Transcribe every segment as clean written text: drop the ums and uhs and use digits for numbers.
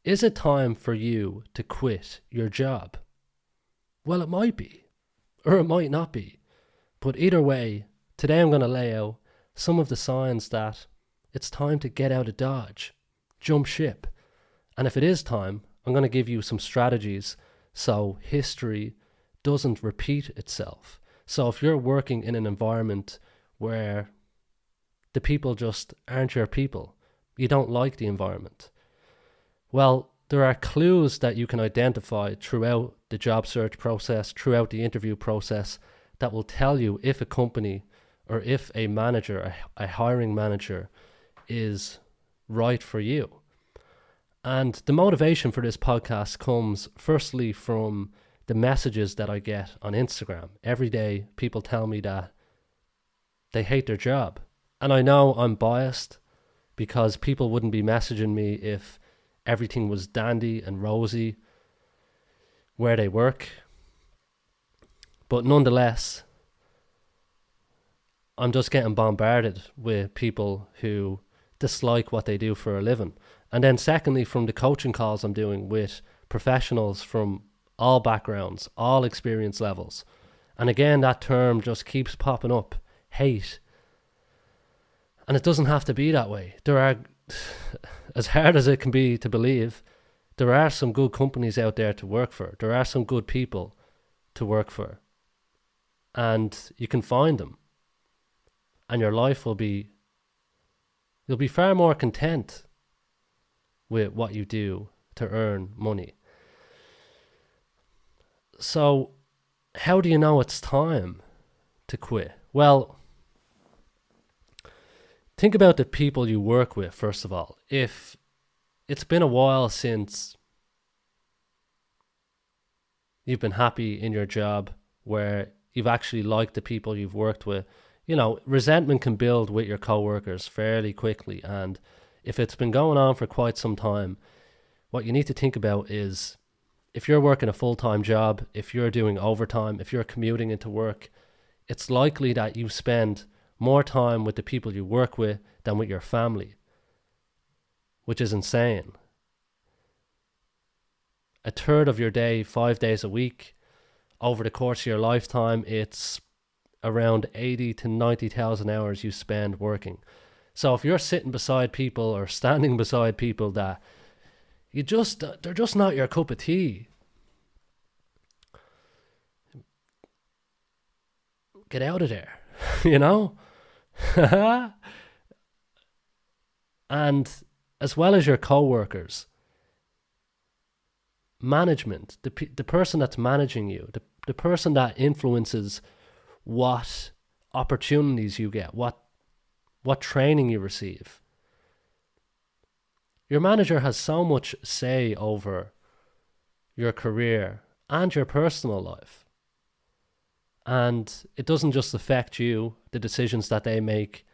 Is it time for you to quit your job? Well, it might be, or it might not be. But either way, today I'm going to lay out some of the signs that it's time to get out of Dodge, jump ship. And if it is time, I'm going to give you some strategies so history doesn't repeat itself. So if you're working in an environment where the people just aren't your people, you don't like the environment, well, there are clues that you can identify throughout the job search process, throughout the interview process, that will tell you if a company or if a manager, a hiring manager, is right for you. And the motivation for this podcast comes firstly from the messages that I get on Instagram. Every day people tell me that they hate their job. And I know I'm biased because people wouldn't be messaging me if everything was dandy and rosy where they work. But nonetheless, I'm just getting bombarded with people who dislike what they do for a living. And then secondly, from the coaching calls I'm doing with professionals from all backgrounds, all experience levels. And again, that term just keeps popping up, hate. And it doesn't have to be that way. There are, as hard as it can be to believe, there are some good companies out there to work for. There are some good people to work for. And you can find them. And your life will be, you'll be far more content with what you do to earn money. So, how do you know it's time to quit? Well, think about the people you work with, first of all. If it's been a while since you've been happy in your job, where you've actually liked the people you've worked with, you know, resentment can build with your coworkers fairly quickly. And if it's been going on for quite some time, what you need to think about is, if you're working a full-time job, if you're doing overtime, if you're commuting into work, it's likely that you spend more time with the people you work with than with your family, which is insane. A third of your day, 5 days a week, over the course of your lifetime, it's around 80 to 90,000 hours you spend working. So if you're sitting beside people or standing beside people that they're just not your cup of tea, get out of there, you know? And as well as your co-workers, management, the person that's managing you, the person that influences what opportunities you get, what training you receive. Your manager has so much say over your career and your personal life. And it doesn't just affect you, the decisions that they make.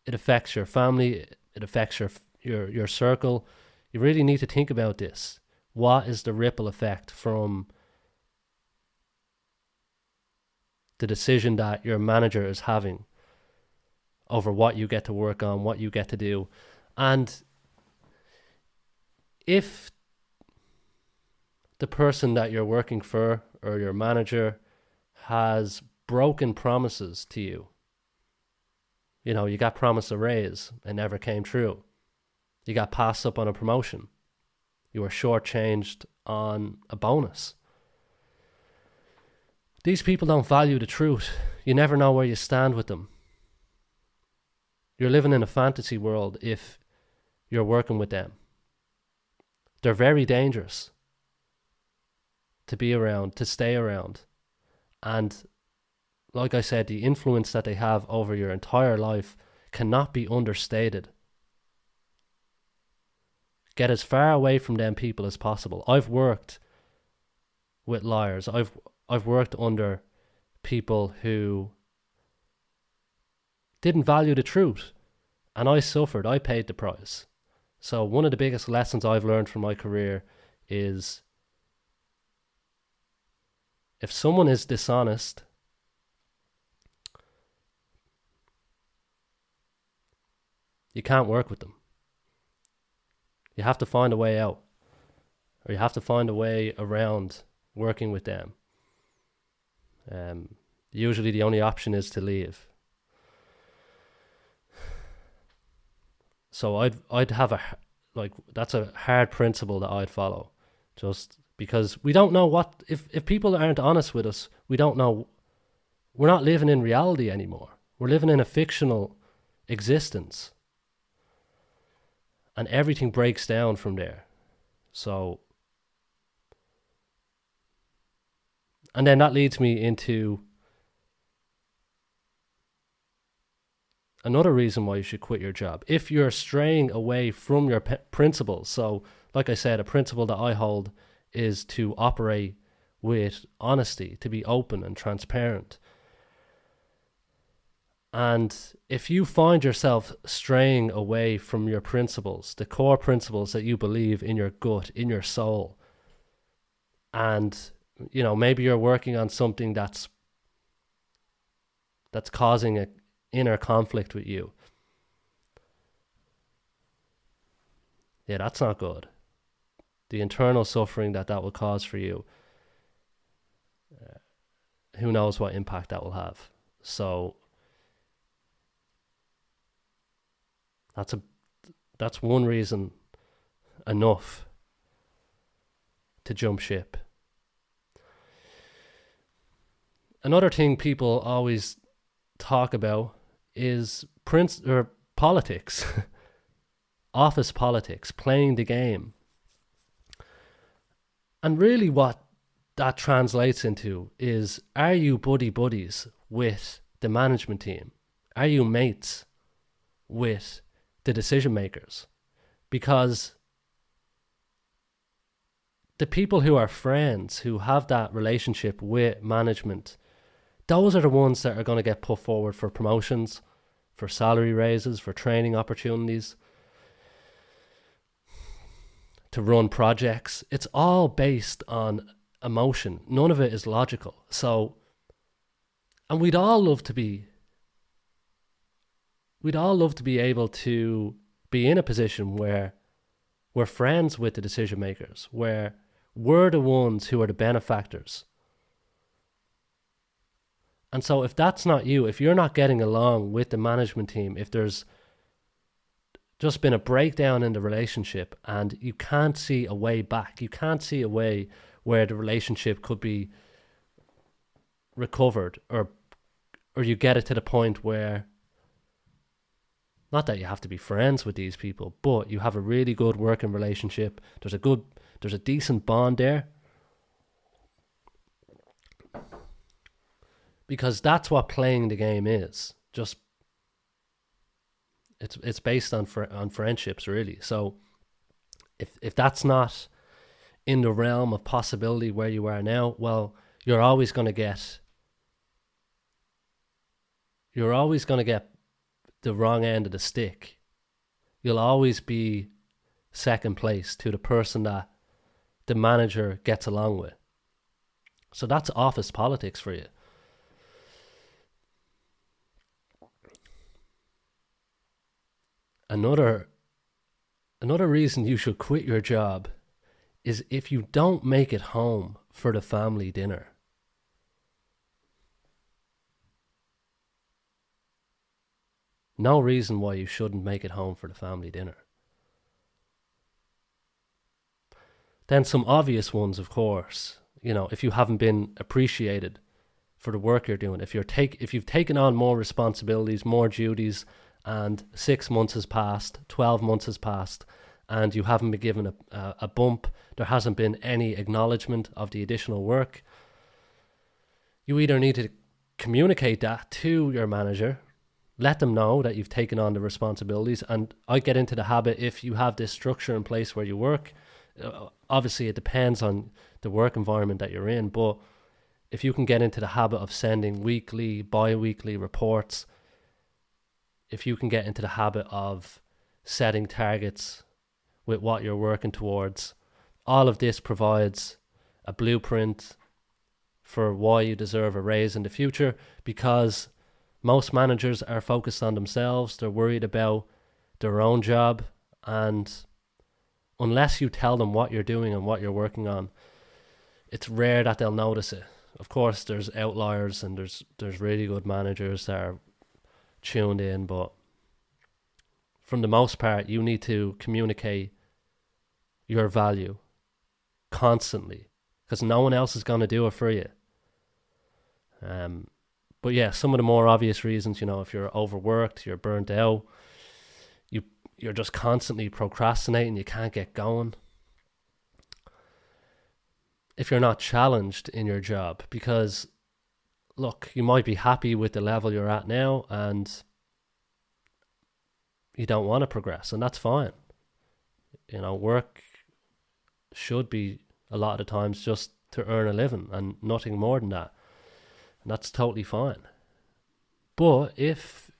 It affects your family, it affects your circle. You really need to think about this. What is the ripple effect from the decision that your manager is having over what you get to work on, what you get to do? And if the person that you're working for or your manager has broken promises to you, you know, you got promised a raise and never came true. You got passed up on a promotion. You were shortchanged on a bonus. These people don't value the truth. You never know where you stand with them. You're living in a fantasy world if you're working with them. They're very dangerous to be around, to stay around. And like I said, the influence that they have over your entire life cannot be understated. Get as far away from them people as possible. I've worked with liars. I've worked under people who didn't value the truth, and I suffered. I paid the price. So one of the biggest lessons I've learned from my career is, if someone is dishonest, you can't work with them. You have to find a way out, or you have to find a way around working with them. Usually the only option is to leave. So I'd have that's a hard principle that I'd follow, just because we don't know what, if people aren't honest with us, we don't know. We're not living in reality anymore. We're living in a fictional existence, and everything breaks down from there. So, and then that leads me into another reason why you should quit your job. If you're straying away from your principles, so like I said, a principle that I hold is to operate with honesty, to be open and transparent. And if you find yourself straying away from your principles, the core principles that you believe in your gut, in your soul, and maybe you're working on something that's causing an inner conflict with you. Yeah, that's not good. The internal suffering that will cause for you, who knows what impact that will have. So that's one reason enough to jump ship. Another thing people always talk about is politics, office politics, playing the game. And really what that translates into is, are you buddies with the management team? Are you mates with the decision makers? Because the people who are friends, who have that relationship with management, those are the ones that are going to get put forward for promotions, for salary raises, for training opportunities, to run projects. It's all based on emotion. None of it is logical. So, and we'd all love to be able to be in a position where we're friends with the decision makers, where we're the ones who are the benefactors. And so if that's not you, if you're not getting along with the management team, if there's just been a breakdown in the relationship and you can't see a way back, you can't see a way where the relationship could be recovered, or you get it to the point where, not that you have to be friends with these people, but you have a really good working relationship, there's a decent bond there. Because that's what playing the game is. Just it's based on friendships, really. So if that's not in the realm of possibility where you are now, well, you're always going to get the wrong end of the stick. You'll always be second place to the person that the manager gets along with. So that's office politics for you. Another reason you should quit your job is if you don't make it home for the family dinner. No reason why you shouldn't make it home for the family dinner. Then some obvious ones, of course. If you haven't been appreciated for the work you're doing, if you've taken on more responsibilities, more duties, and 6 months has passed, 12 months has passed, and you haven't been given a bump, there hasn't been any acknowledgement of the additional work, you either need to communicate that to your manager, let them know that you've taken on the responsibilities. And I get into the habit, if you have this structure in place where you work, obviously it depends on the work environment that you're in, but if you can get into the habit of sending weekly, bi-weekly reports, if you can get into the habit of setting targets with what you're working towards, all of this provides a blueprint for why you deserve a raise in the future, because most managers are focused on themselves. They're worried about their own job, and unless you tell them what you're doing and what you're working on, it's rare that they'll notice it. Of course, there's outliers and there's really good managers that are tuned in, but from the most part, you need to communicate your value constantly, because no one else is going to do it for you. But yeah, some of the more obvious reasons, if you're overworked, you're burnt out, you're just constantly procrastinating, you can't get going. If you're not challenged in your job, because look, you might be happy with the level you're at now and you don't want to progress, and that's fine. Work should be a lot of the times just to earn a living and nothing more than that. And that's totally fine. But if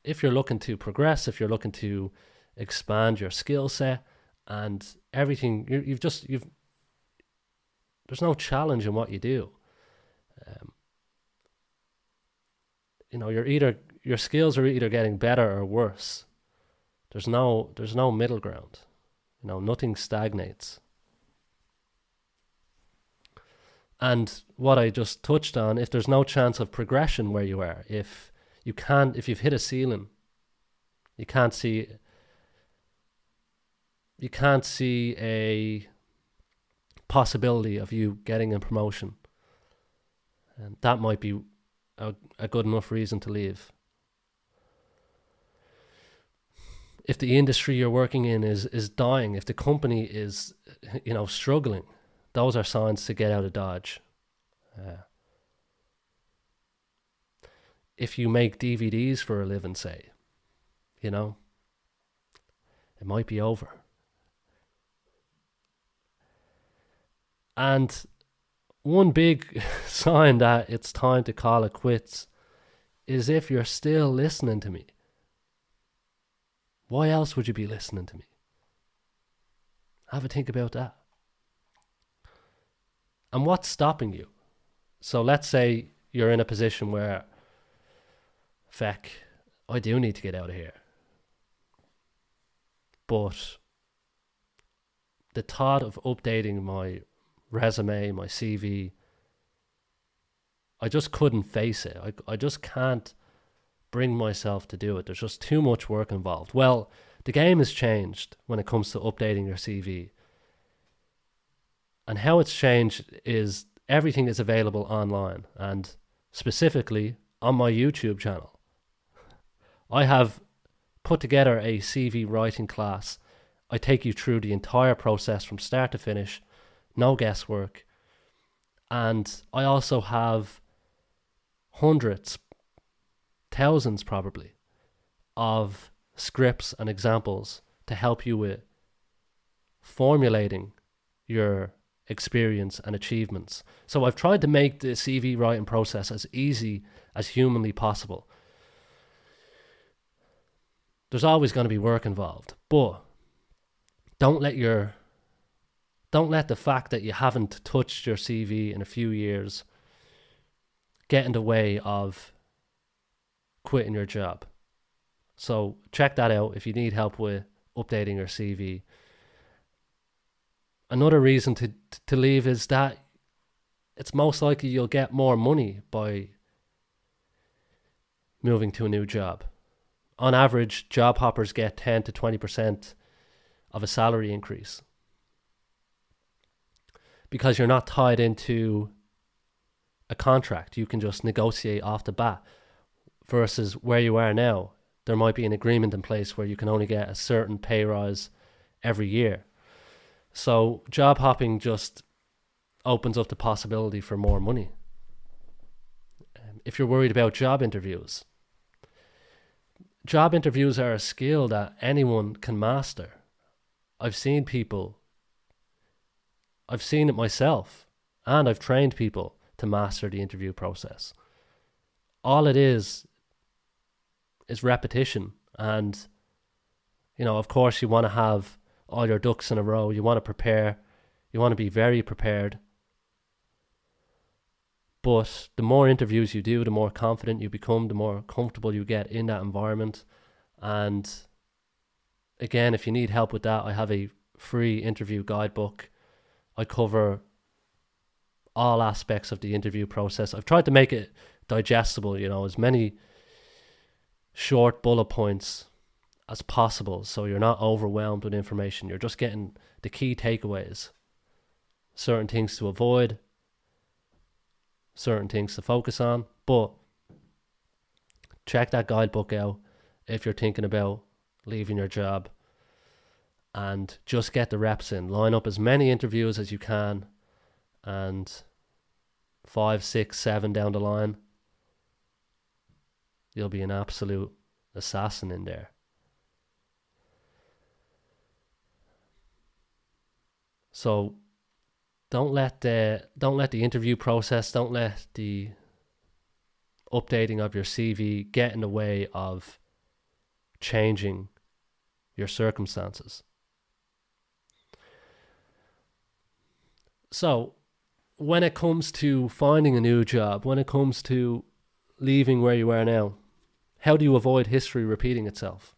you're looking to progress, if you're looking to expand your skill set and everything, there's no challenge in what you do. Your skills are either getting better or worse. There's no middle ground. Nothing stagnates. And what I just touched on, if there's no chance of progression where you are, if you've hit a ceiling, you can't see a possibility of you getting a promotion, and that might be a good enough reason to leave. If the industry you're working in is dying, if the company is struggling, those are signs to get out of Dodge. If you make DVDs for a living, say, it might be over. And one big sign that it's time to call it quits is if you're still listening to me. Why else would you be listening to me? Have a think about that. And what's stopping you? So let's say you're in a position where, feck, I do need to get out of here. But the thought of updating my resume, my CV, I just couldn't face it. I just can't bring myself to do it. There's just too much work involved. Well, the game has changed when it comes to updating your CV. And how it's changed is everything is available online, and specifically on my YouTube channel. I have put together a CV writing class. I take you through the entire process from start to finish, no guesswork. And I also have hundreds, thousands probably, of scripts and examples to help you with formulating your experience and achievements. So I've tried to make the CV writing process as easy as humanly possible. There's always going to be work involved, but don't let the fact that you haven't touched your CV in a few years get in the way of quitting your job. So check that out if you need help with updating your CV. Another reason to leave is that it's most likely you'll get more money by moving to a new job. On average, job hoppers get 10 to 20% of a salary increase, because you're not tied into a contract. You can just negotiate off the bat, versus where you are now. There might be an agreement in place where you can only get a certain pay rise every year. So job hopping just opens up the possibility for more money. If you're worried about job interviews are a skill that anyone can master. I've seen it myself, and I've trained people to master the interview process. All it is repetition. And, of course you want to have all your ducks in a row. You want to prepare. You want to be very prepared. But the more interviews you do, the more confident you become, the more comfortable you get in that environment. And again, if you need help with that, I have a free interview guidebook. I cover all aspects of the interview process. I've tried to make it digestible, as many short bullet points as possible, so you're not overwhelmed with information. You're just getting the key takeaways, certain things to avoid, certain things to focus on. But check that guidebook out if you're thinking about leaving your job, and just get the reps in. Line up as many interviews as you can, and 5, 6, 7 down the line, you'll be an absolute assassin in there. So don't let the interview process, don't let the updating of your CV get in the way of changing your circumstances. So when it comes to finding a new job, when it comes to leaving where you are now, how do you avoid history repeating itself?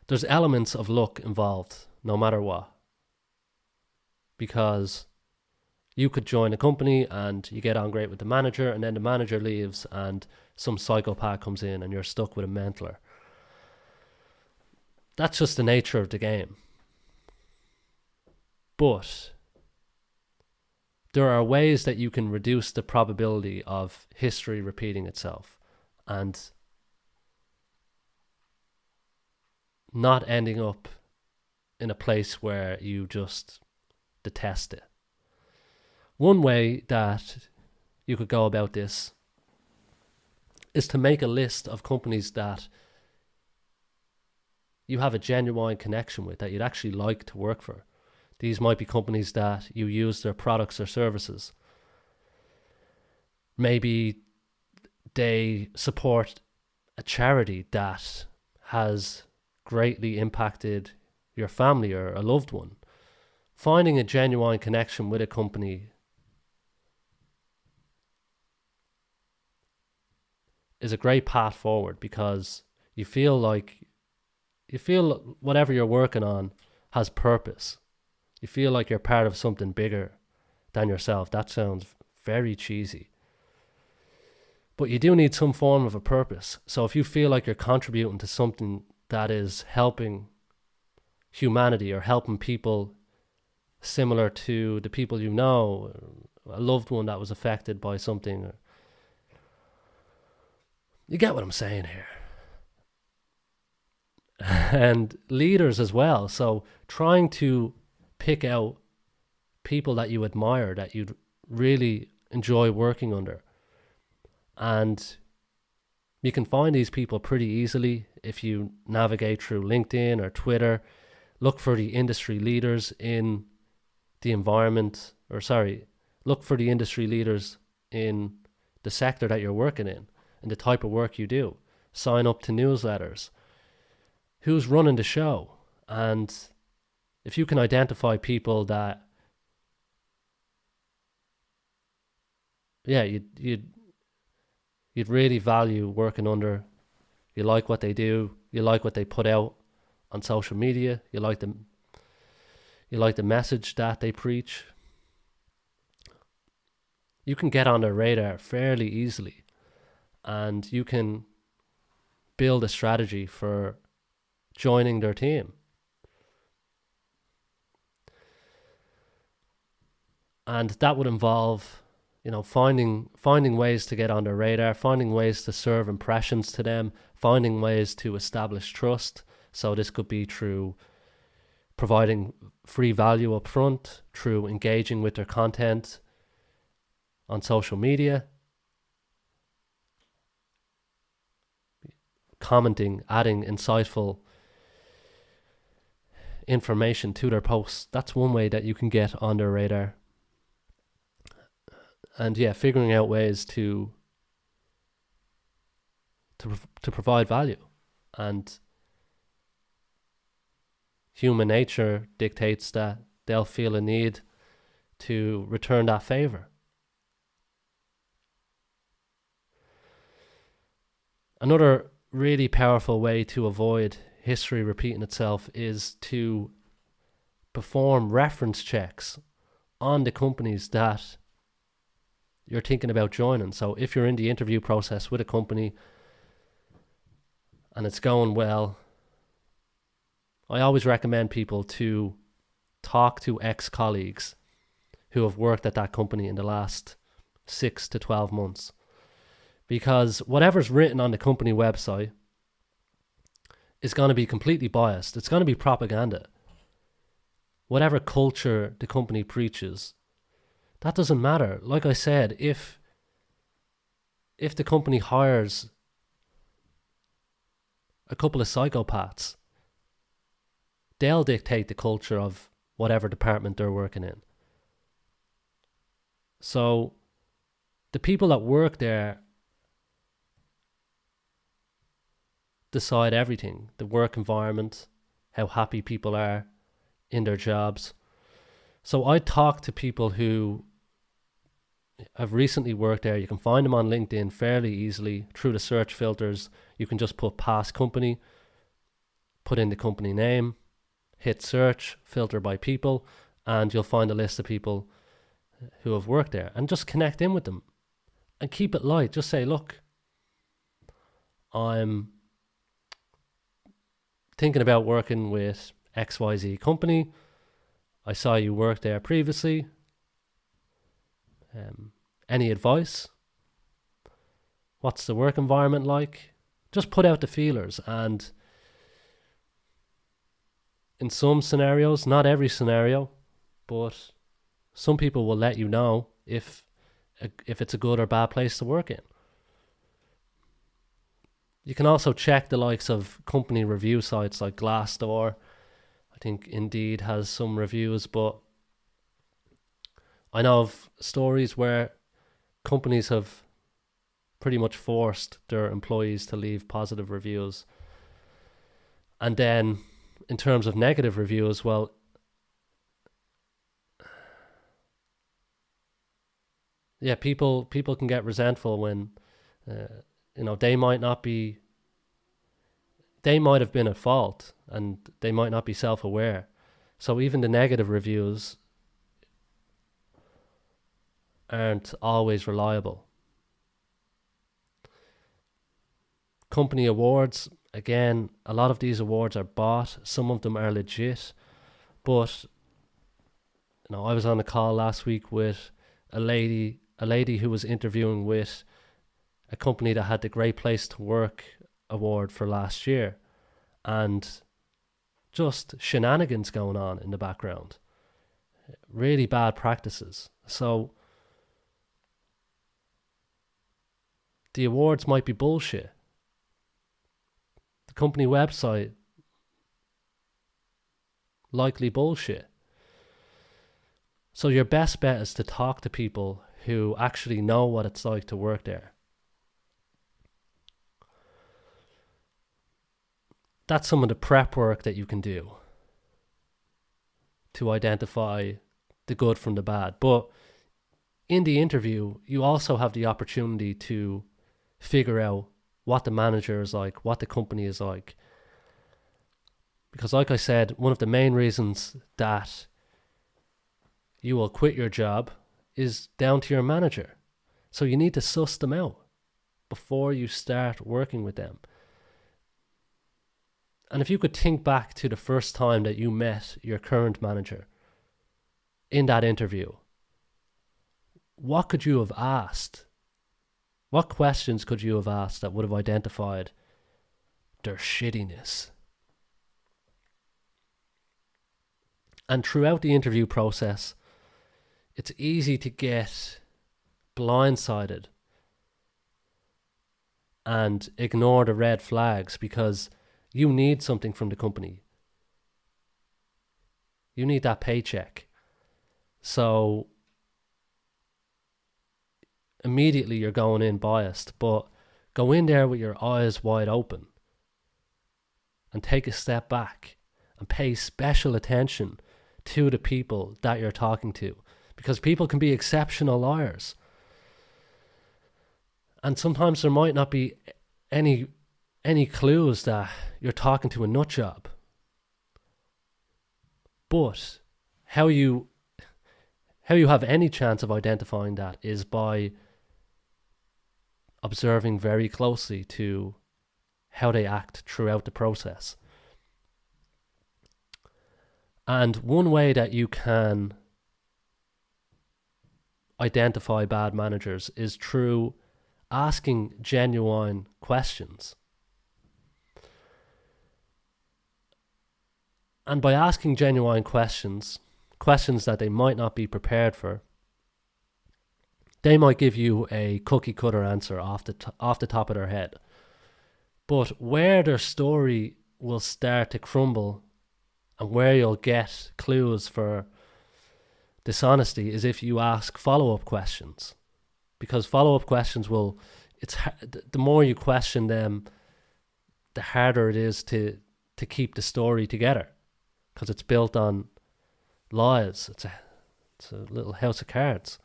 There's elements of luck involved, no matter what. Because you could join a company and you get on great with the manager, and then the manager leaves and some psychopath comes in and you're stuck with a mentor. That's just the nature of the game. But there are ways that you can reduce the probability of history repeating itself and not ending up in a place where you just detest it. One way that you could go about this is to make a list of companies that you have a genuine connection with, that you'd actually like to work for. These might be companies that you use their products or services. Maybe they support a charity that has greatly impacted your family or a loved one. Finding a genuine connection with a company is a great path forward, because you feel whatever you're working on has purpose. You feel like you're part of something bigger than yourself. That sounds very cheesy, but you do need some form of a purpose. So if you feel like you're contributing to something that is helping humanity or helping people similar to the people you know, a loved one that was affected by something, you get what I'm saying here. And leaders as well. So trying to pick out people that you admire, that you'd really enjoy working under. And you can find these people pretty easily if you navigate through LinkedIn or Twitter. Look for the industry leaders in the environment, look for the industry leaders in the sector that you're working in and the type of work you do. Sign up to newsletters. Who's running the show? And if you can identify people that, you'd really value working under, you like what they do, you like what they put out on social media, you like the message that they preach, you can get on their radar fairly easily, and you can build a strategy for joining their team. And that would involve, finding ways to get on their radar, finding ways to serve impressions to them, finding ways to establish trust. So this could be through providing free value up front, through engaging with their content on social media, commenting, adding insightful information to their posts. That's one way that you can get on their radar. And figuring out ways to provide value. And human nature dictates that they'll feel a need to return that favor. Another really powerful way to avoid history repeating itself, is to perform reference checks on the companies that you're thinking about joining. So if you're in the interview process with a company and it's going well, I always recommend people to talk to ex-colleagues who have worked at that company in the last 6 to 12 months. Because whatever's written on the company website is going to be completely biased. It's going to be propaganda. Whatever culture the company preaches, that doesn't matter. Like I said, if the company hires a couple of psychopaths, they'll dictate the culture of whatever department they're working in. So the people that work there decide everything. The work environment, how happy people are in their jobs. So I talk to people who have recently worked there. You can find them on LinkedIn fairly easily through the search filters. You can just put past company, put in the company name, hit search, filter by people, and you'll find a list of people who have worked there, and just connect in with them and keep it light. Just say, look, I'm thinking about working with XYZ company. I saw you work there previously. Any advice? What's the work environment like? Just put out the feelers. And in some scenarios, not every scenario, but some people will let you know if it's a good or bad place to work in. You can also check the likes of company review sites like Glassdoor. I think Indeed has some reviews, but I know of stories where companies have pretty much forced their employees to leave positive reviews. And then in terms of negative reviews, well, yeah, people can get resentful when they might have been at fault and they might not be self-aware. So even the negative reviews aren't always reliable. Company awards, again, a lot of these awards are bought. Some of them are legit, but I was on a call last week with a lady who was interviewing with a company that had the Great Place to Work award for last year, and just shenanigans going on in the background. Really bad practices. So the awards might be bullshit. The company website, likely bullshit. So your best bet is to talk to people who actually know what it's like to work there. That's some of the prep work that you can do to identify the good from the bad. But in the interview, you also have the opportunity to figure out what the manager is like, what the company is like. Because like I said, one of the main reasons that you will quit your job is down to your manager. So you need to suss them out before you start working with them. And if you could think back to the first time that you met your current manager in that interview, what could you have asked? What questions could you have asked that would have identified their shittiness? And throughout the interview process, it's easy to get blindsided and ignore the red flags because you need something from the company. You need that paycheck. So immediately you're going in biased, but go in there with your eyes wide open and take a step back and pay special attention to the people that you're talking to, because people can be exceptional liars. And sometimes there might not be any any clues that you're talking to a nut job. But how you have any chance of identifying that is by observing very closely to how they act throughout the process. And one way that you can identify bad managers is through asking genuine questions. And by asking genuine questions that they might not be prepared for, they might give you a cookie cutter answer off the top of their head. But where their story will start to crumble and where you'll get clues for dishonesty is if you ask follow-up questions. Because follow-up questions the more you question them, the harder it is to keep the story together, because it's built on lies. It's a little house of cards.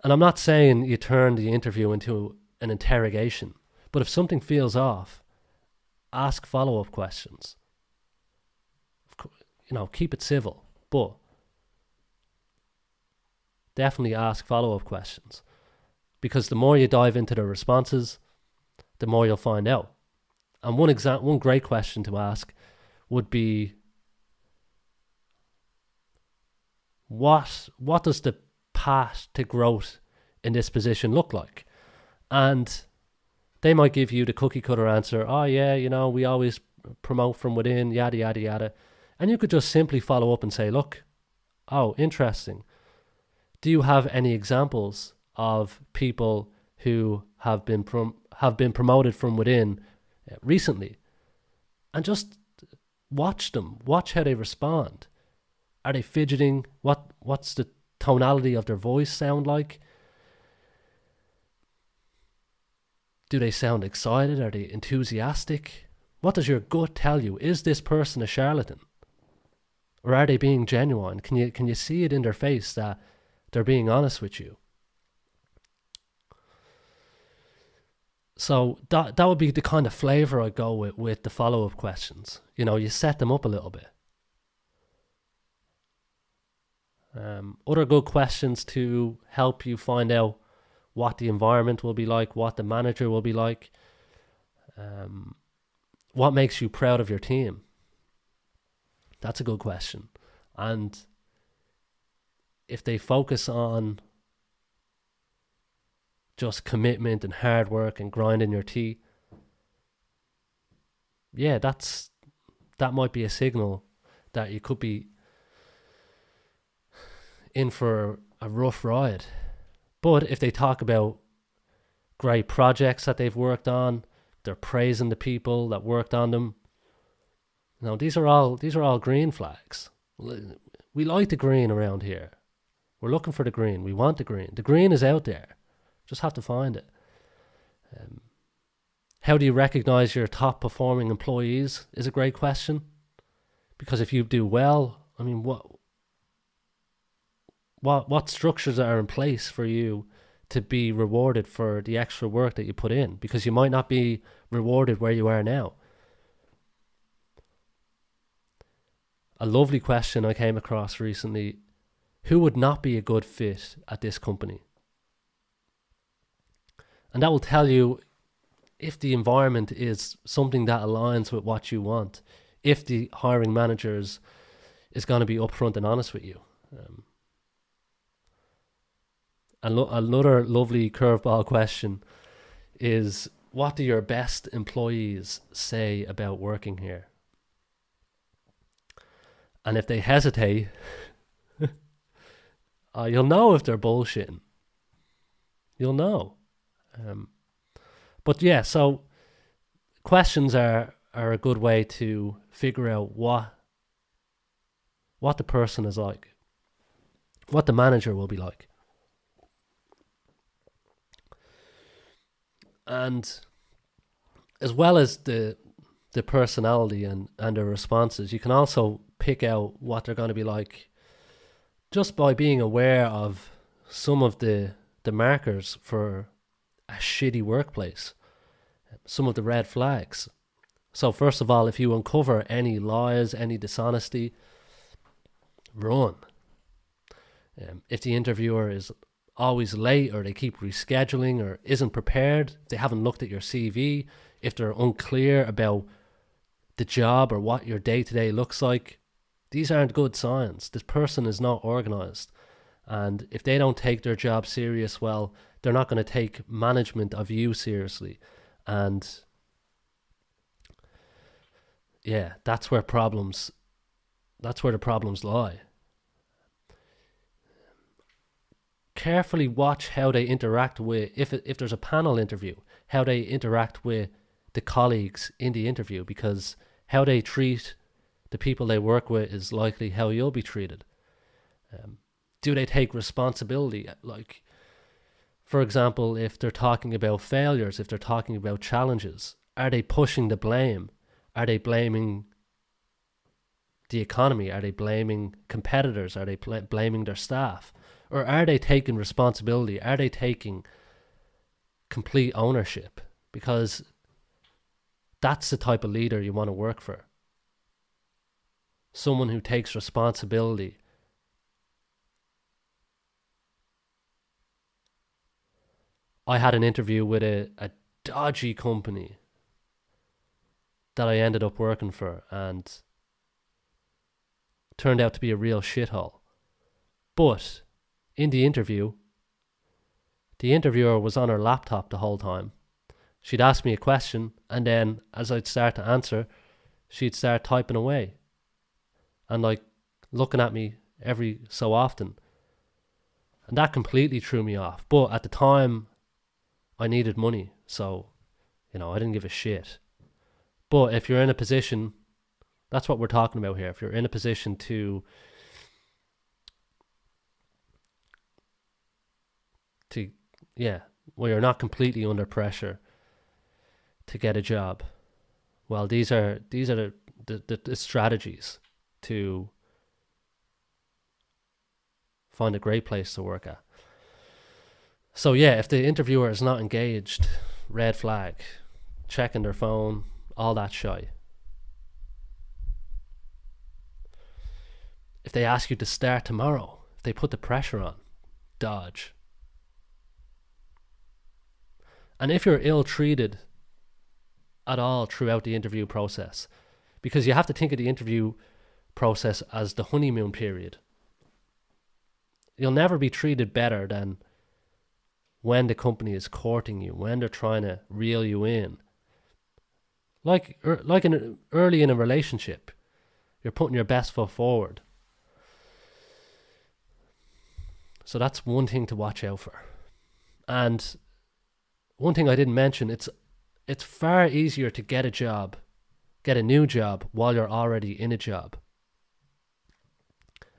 And I'm not saying you turn the interview into an interrogation, but if something feels off, ask follow-up questions. Keep it civil, but definitely ask follow-up questions, because the more you dive into their responses, the more you'll find out. And one great question to ask would be, what does the path to growth in this position look like? And they might give you the cookie cutter answer, oh yeah, we always promote from within, yada yada yada. And you could just simply follow up and say, look, oh, interesting. Do you have any examples of people who have been promoted from within recently? And just watch them. Watch how they respond. Are they fidgeting? What's the tonality of their voice sound like? Do they sound excited? Are they enthusiastic? What does your gut tell you? Is this person a charlatan? Or are they being genuine? Can you see it in their face that they're being honest with you? So that would be the kind of flavor I go with the follow-up questions. You set them up a little bit. Other good questions to help you find out what the environment will be like, what the manager will be like, what makes you proud of your team. That's a good question. And if they focus on just commitment and hard work and grinding your teeth, yeah, that might be a signal that you could be in for a rough ride. But if they talk about great projects that they've worked on, they're praising the people that worked on them, these are all green flags. We like the green around here. We're looking for the green. We want the green. The green is out there. Just have to find it. How do you recognize your top performing employees is a great question. Because if you do well, what structures are in place for you to be rewarded for the extra work that you put in? Because you might not be rewarded where you are now. A lovely question I came across recently: who would not be a good fit at this company? And that will tell you if the environment is something that aligns with what you want, if the hiring manager is going to be upfront and honest with you. Another lovely curveball question is, what do your best employees say about working here? And if they hesitate, you'll know if they're bullshitting. You'll know. But yeah, so questions are a good way to figure out what the person is like, what the manager will be like. And as well as the personality and their responses, you can also pick out what they're going to be like just by being aware of some of the markers for a shitty workplace. some of the red flags. So first of all, if you uncover any lies, any dishonesty, run. If the interviewer is always late, or they keep rescheduling, or isn't prepared, they haven't looked at your CV, if they're unclear about the job or what your day-to-day looks like, these aren't good signs. This person is not organized. And if they don't take their job serious, well, they're not going to take management of you seriously. And yeah, that's where the problems lie. Carefully watch how they interact with, if there's a panel interview, how they interact with the colleagues in the interview, because how they treat the people they work with is likely how you'll be treated. Do they take responsibility? Like, for example, if they're talking about failures, if they're talking about challenges, are they pushing the blame? Are they blaming the economy? Are they blaming competitors? Are they blaming their staff? Or are they taking responsibility? Are they taking complete ownership? Because that's the type of leader you want to work for. Someone who takes responsibility. I had an interview with a dodgy company that I ended up working for, and turned out to be a real shithole. But in the interview, the interviewer was on her laptop the whole time. She'd ask me a question, and then as I'd start to answer, she'd start typing away and like looking at me every so often. And that completely threw me off. But at the time, I needed money, so, I didn't give a shit. But if you're in a position, that's what we're talking about here. If you're in a position to where you're not completely under pressure to get a job, well, these are the strategies to find a great place to work at. So yeah, if the interviewer is not engaged, red flag, checking their phone, all that shy. If they ask you to start tomorrow, if they put the pressure on, dodge. And if you're ill-treated at all throughout the interview process, because you have to think of the interview process as the honeymoon period, you'll never be treated better than when the company is courting you, when they're trying to reel you in. Like early in a relationship, you're putting your best foot forward. So that's one thing to watch out for. And one thing I didn't mention, it's far easier to get a new job while you're already in a job,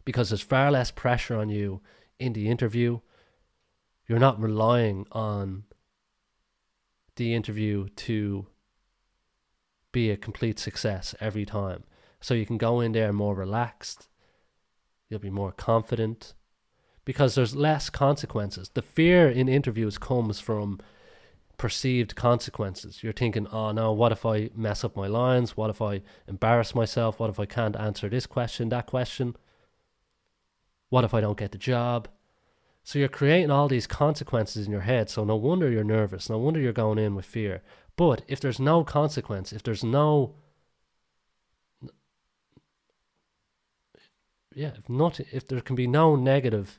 because there's far less pressure on you in the interview. You're not relying on the interview to be a complete success every time. So you can go in there more relaxed. You'll be more confident because there's less consequences. The fear in interviews comes from perceived consequences. You're thinking, oh no, what if I mess up my lines? What if I embarrass myself? What if I can't answer this question, that question? What if I don't get the job? So you're creating all these consequences in your head. So no wonder you're nervous. No wonder you're going in with fear. But if there's no consequence, if there can be no negative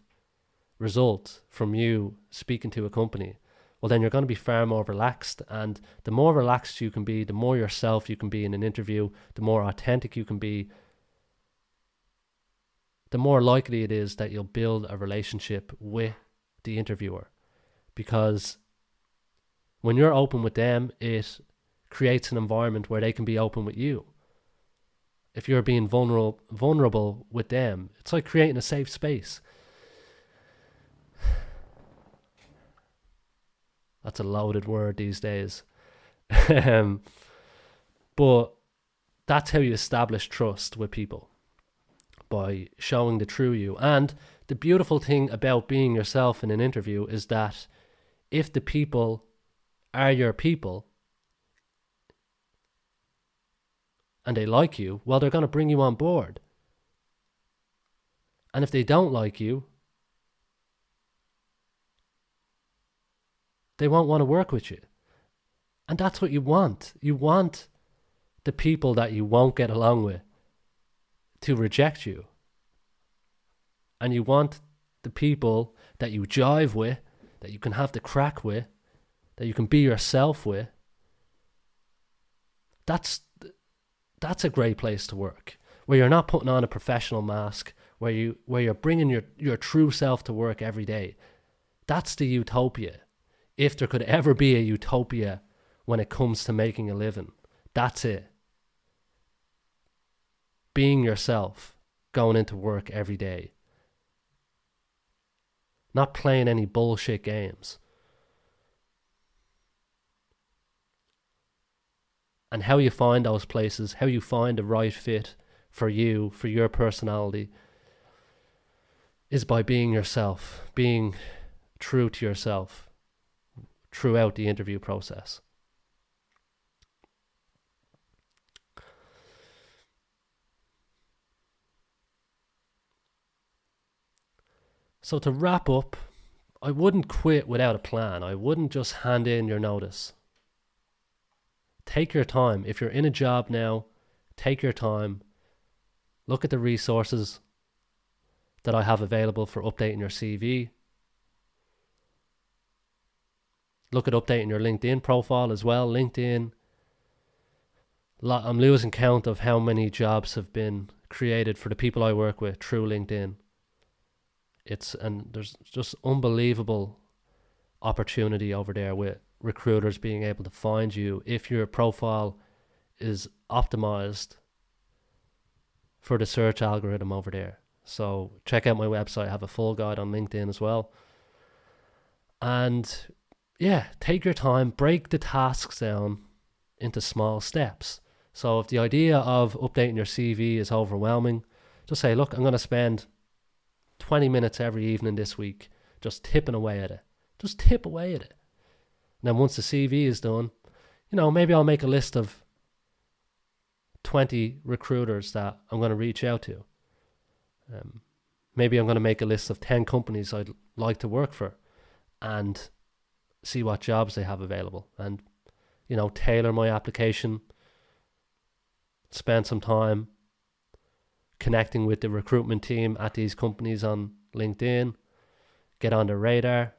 result from you speaking to a company, well, then you're going to be far more relaxed. And the more relaxed you can be, the more yourself you can be in an interview, the more authentic you can be, the more likely it is that you'll build a relationship with the interviewer. Because when you're open with them, it creates an environment where they can be open with you. If you're being vulnerable with them, it's like creating a safe space. That's a loaded word these days. But that's how you establish trust with people, by showing the true you. And the beautiful thing about being yourself in an interview is that if the people are your people, and they like you, well, they're going to bring you on board. And if they don't like you, they won't want to work with you. And that's what you want. You want the people that you won't get along with to reject you. And you want the people that you jive with, that you can have the crack with, that you can be yourself with. That's a great place to work, where you're not putting on a professional mask, where you're bringing your true self to work every day. That's the utopia. If there could ever be a utopia when it comes to making a living, that's it. Being yourself, going into work every day. Not playing any bullshit games. And how you find those places, how you find the right fit for you, for your personality, is by being yourself, being true to yourself throughout the interview process. So to wrap up, I wouldn't quit without a plan. I wouldn't just hand in your notice. Take your time. If you're in a job now, take your time. Look at the resources that I have available for updating your CV. Look at updating your LinkedIn profile as well. LinkedIn, I'm losing count of how many jobs have been created for the people I work with through LinkedIn. And there's just unbelievable opportunity over there with recruiters being able to find you if your profile is optimized for the search algorithm over there. So check out my website. I have a full guide on LinkedIn as well. And yeah, take your time, break the tasks down into small steps. So if the idea of updating your CV is overwhelming, just say, look, I'm going to spend 20 minutes every evening this week just tipping away at it. Just tip away at it. And then once the CV is done, maybe I'll make a list of 20 recruiters that I'm going to reach out to. Maybe I'm going to make a list of 10 companies I'd like to work for and see what jobs they have available and, tailor my application, spend some time connecting with the recruitment team at these companies on LinkedIn, get on their radar,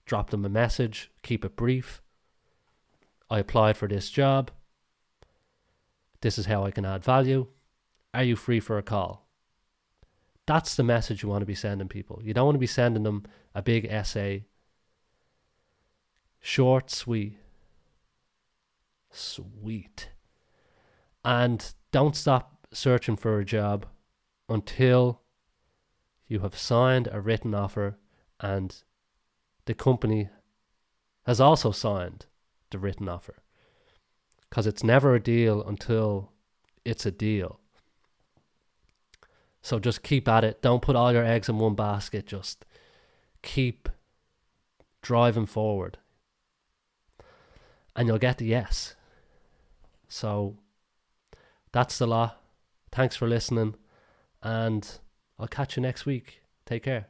drop them a message, keep it brief. I applied for this job. This is how I can add value. Are you free for a call? That's the message you want to be sending people. You don't want to be sending them a big essay. Short, sweet. Sweet. And don't stop searching for a job until you have signed a written offer and the company has also signed the written offer. Because it's never a deal until it's a deal. So just keep at it. Don't put all your eggs in one basket. Just keep driving forward. And you'll get the yes. So that's the lot. Thanks for listening. And I'll catch you next week. Take care.